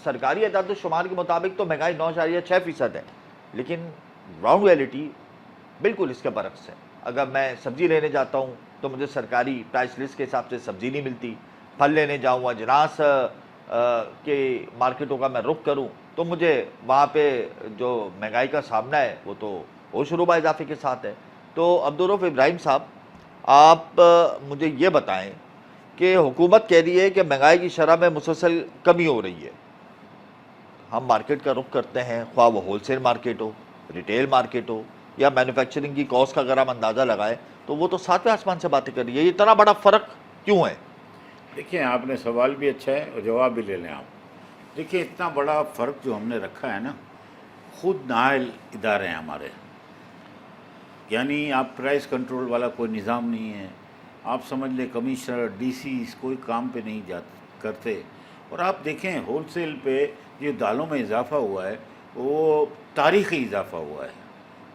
सरकारी एदाद-ओ-शुमार के मुताबिक तो महंगाई 9.6% है, लेकिन ग्राउंड रियलिटी बिल्कुल इसके बरक्स है। अगर मैं सब्जी लेने जाता हूँ तो मुझे सरकारी प्राइस लिस्ट के हिसाब से सब्जी नहीं मिलती। फल लेने जाऊँ, अजनास के मार्केटों का मैं रुख करूँ तो मुझे वहाँ पे जो महंगाई का सामना है वो तो होशरुबा इजाफे के साथ है। तो अब्दुर्रऊफ़ इब्राहिम साहब, आप मुझे ये बताएं कि हुकूमत कह रही है कि महंगाई की शरह में मुसलसल कमी हो रही है। हम मार्केट का रुख करते हैं, ख्वाह वो होलसेल मार्केट हो, रिटेल मार्केट हो या मैन्युफैक्चरिंग की कॉस्ट का अगर हम अंदाज़ा लगाएं तो वो तो सातवें आसमान से बातें कर रही है। ये इतना बड़ा फ़र्क क्यों है? देखिए, आपने सवाल भी अच्छा है और जवाब भी ले लें आप। देखिए, इतना बड़ा फ़र्क जो हमने रखा है ना, खुद नायल इदारे हैं हमारे, यानी आप प्राइस कंट्रोल वाला कोई निज़ाम नहीं है। आप समझ लें कमिश्नर, डीसी कोई काम पे नहीं जा करते। और आप देखें होलसेल पे जो दालों में इजाफ़ा हुआ है वो तारीख़ी इजाफ़ा हुआ है,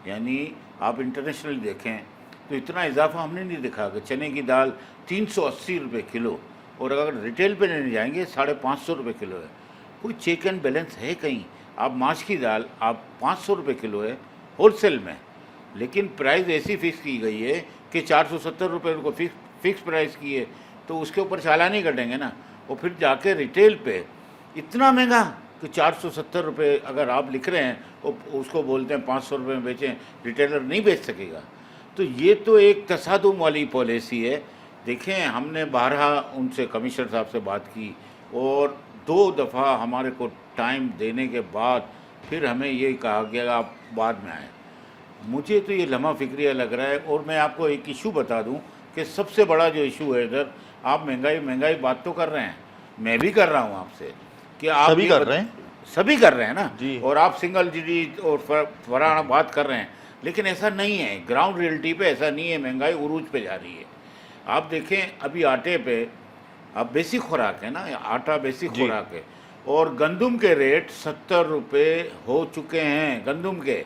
यानी आप इंटरनेशनल देखें तो इतना इजाफ़ा हमने नहीं देखा कि चने की दाल 380 रुपये किलो, और अगर रिटेल पे लेने जाएंगे 550 रुपये किलो है। कोई चेक एंड बैलेंस है कहीं? आप माश की दाल आप 500 रुपये किलो है होलसेल में, लेकिन प्राइस ऐसी फिक्स की गई है कि 470 रुपये उनको फिक्स प्राइस की है, तो उसके ऊपर चालान ही कटेंगे ना। और फिर जाके रिटेल पे इतना महंगा कि 470 रुपये अगर आप लिख रहे हैं और उसको बोलते हैं 500 रुपये में बेचें, रिटेलर नहीं बेच सकेगा। तो ये तो एक तसादुम वाली पॉलिसी है। देखें, हमने 12 उनसे कमिश्नर साहब से बात की और 2 दफ़ा हमारे को टाइम देने के बाद फिर हमें ये कहा गया आप बाद में आएँ। मुझे तो ये लम्हा फिक्रिया लग रहा है। और मैं आपको एक इशू बता दूं कि सबसे बड़ा जो इशू है इधर, आप महंगाई बात तो कर रहे हैं, मैं भी कर रहा हूं आपसे कि आप सभी कर रहे हैं, सभी कर रहे हैं ना जी। और आप सिंगल डिजिट और फराना बात कर रहे हैं, लेकिन ऐसा नहीं है। ग्राउंड रियलिटी पे ऐसा नहीं है। महंगाई उरूज पे जा रही है। आप देखें अभी आटे पे, अब बेसिक खुराक है ना, आटा बेसिक खुराक है, और गंदम के रेट 70 रुपये हो चुके हैं गंदम के।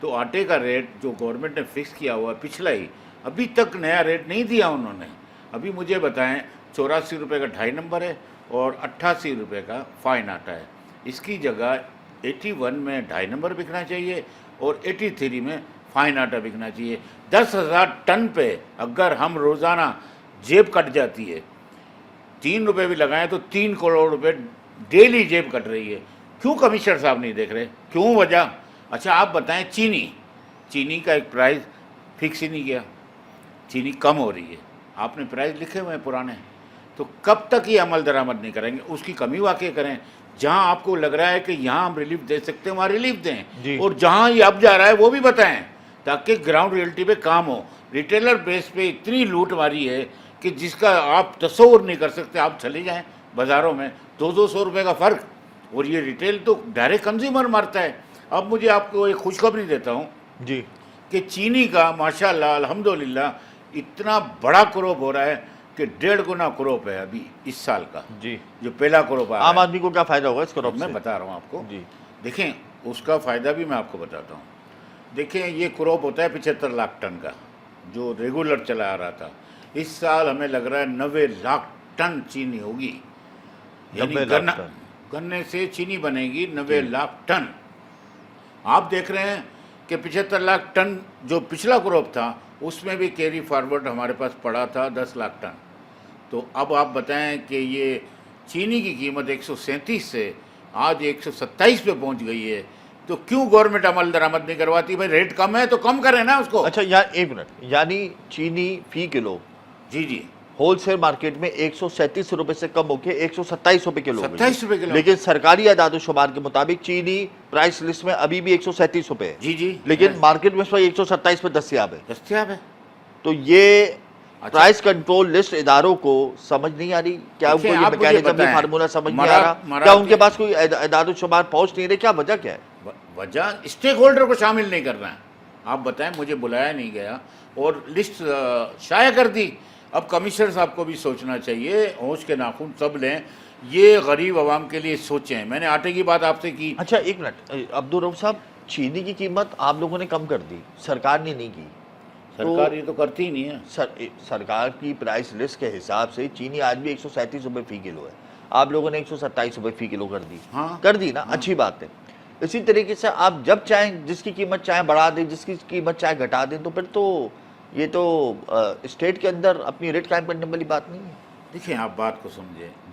तो आटे का रेट जो गवर्नमेंट ने फिक्स किया हुआ है पिछला ही, अभी तक नया रेट नहीं दिया उन्होंने। अभी मुझे बताएं 84 रुपये का 2.5 नंबर है और 88 रुपये का फाइन आटा है। इसकी जगह 81 में 2.5 नंबर बिकना चाहिए और 83 में फाइन आटा बिकना चाहिए। 10,000 टन पे अगर हम रोज़ाना जेब कट जाती है, 3 रुपये भी लगाएं तो 3 करोड़ रुपये डेली जेब कट रही है। क्यों कमिश्नर साहब नहीं देख रहे? क्यों वजह? अच्छा आप बताएं, चीनी का एक प्राइस फिक्स ही नहीं किया, चीनी कम हो रही है, आपने प्राइस लिखे हुए हैं पुराने, तो कब तक ये अमल दरामद नहीं करेंगे? उसकी कमी वाकई करें। जहां आपको लग रहा है कि यहाँ हम रिलीफ दे सकते हैं वहाँ रिलीफ दें, और जहां ये अब जा रहा है वो भी बताएं, ताकि ग्राउंड रियलिटी पे काम हो। रिटेलर बेस पे इतनी लूट मारी है कि जिसका आप तस्वुर नहीं कर सकते। आप चले जाएँ बाज़ारों में, 200-200 रुपये का फ़र्क, और ये रिटेल तो डायरेक्ट कंज्यूमर मारता है। अब मुझे आपको एक खुशखबरी देता हूँ जी कि चीनी का माशाल्लाह अल्हम्दुलिल्लाह इतना बड़ा क्रॉप हो रहा है कि 1.5 गुना क्रॉप है अभी इस साल का। जी, जो पहला क्रॉप है, आम आदमी को क्या फ़ायदा होगा इस क्रॉप से? मैं बता रहा हूँ आपको जी। देखें, उसका फ़ायदा भी मैं आपको बताता हूँ। देखें, ये क्रॉप होता है 75 लाख टन का, जो रेगुलर चला आ रहा था। इस साल हमें लग रहा है 90 लाख टन चीनी होगी, यानी गन्ने से चीनी बनेगी 90 लाख टन। आप देख रहे हैं कि 75 लाख टन जो पिछला क्रॉप था उसमें भी कैरी फॉरवर्ड हमारे पास पड़ा था 10 लाख टन। तो अब आप बताएं कि ये चीनी की कीमत 137 से आज 127 पे पहुंच गई है, तो क्यों गवर्नमेंट अमल दरामद नहीं करवाती? भाई रेट कम है तो कम करें ना उसको। अच्छा, एक मिनट, यानी चीनी फी किलो जी होलसेल मार्केट में 137 रुपए से कम होकर 127 रुपए किलो, 27 रुपये किलो, लेकिन सरकारी आदाद-ओ-शुमार के मुताबिक चीनी प्राइस लिस्ट में अभी भी 137 रुपए है। जी लेकिन मार्केट में इस वक्त 127 पे दस्तयाब है। तो ये प्राइस कंट्रोल लिस्ट इदारों को समझ नहीं आ रही क्या? उनको ये मैकेनिज्म, ये फार्मूला समझ नहीं आ रहा क्या? उनके पास कोई आदाद-ओ-शुमार पहुंच नहीं रहे क्या? वजह क्या है? वजह स्टेक होल्डर को शामिल नहीं करना है। आप बताएं, मुझे बुलाया नहीं गया और लिस्ट शाया कर दी। अब कमिश्नर साहब को भी सोचना चाहिए, होश के नाखून सब लें, ये गरीब आवाम के लिए सोचें। मैंने आटे की बात आपसे की। अच्छा एक मिनट अब्दुर्रऊफ साहब, चीनी की कीमत आप लोगों ने कम कर दी, सरकार ने नहीं की। सरकार ये तो करती ही नहीं है। सरकार की प्राइस लिस्ट के हिसाब से चीनी आज भी 137 रुपये फी किलो है। आप लोगों ने 127 रुपये फी किलो कर दी, हाँ। कर दी ना, अच्छी बात है। इसी तरीके से आप जब चाहें जिसकी कीमत चाहे बढ़ा दें, जिसकी कीमत चाहे घटा दें, तो फिर तो ये तो स्टेट के अंदर अपनी रेट कायम करने वाली बात नहीं है। देखिए, आप बात को समझें।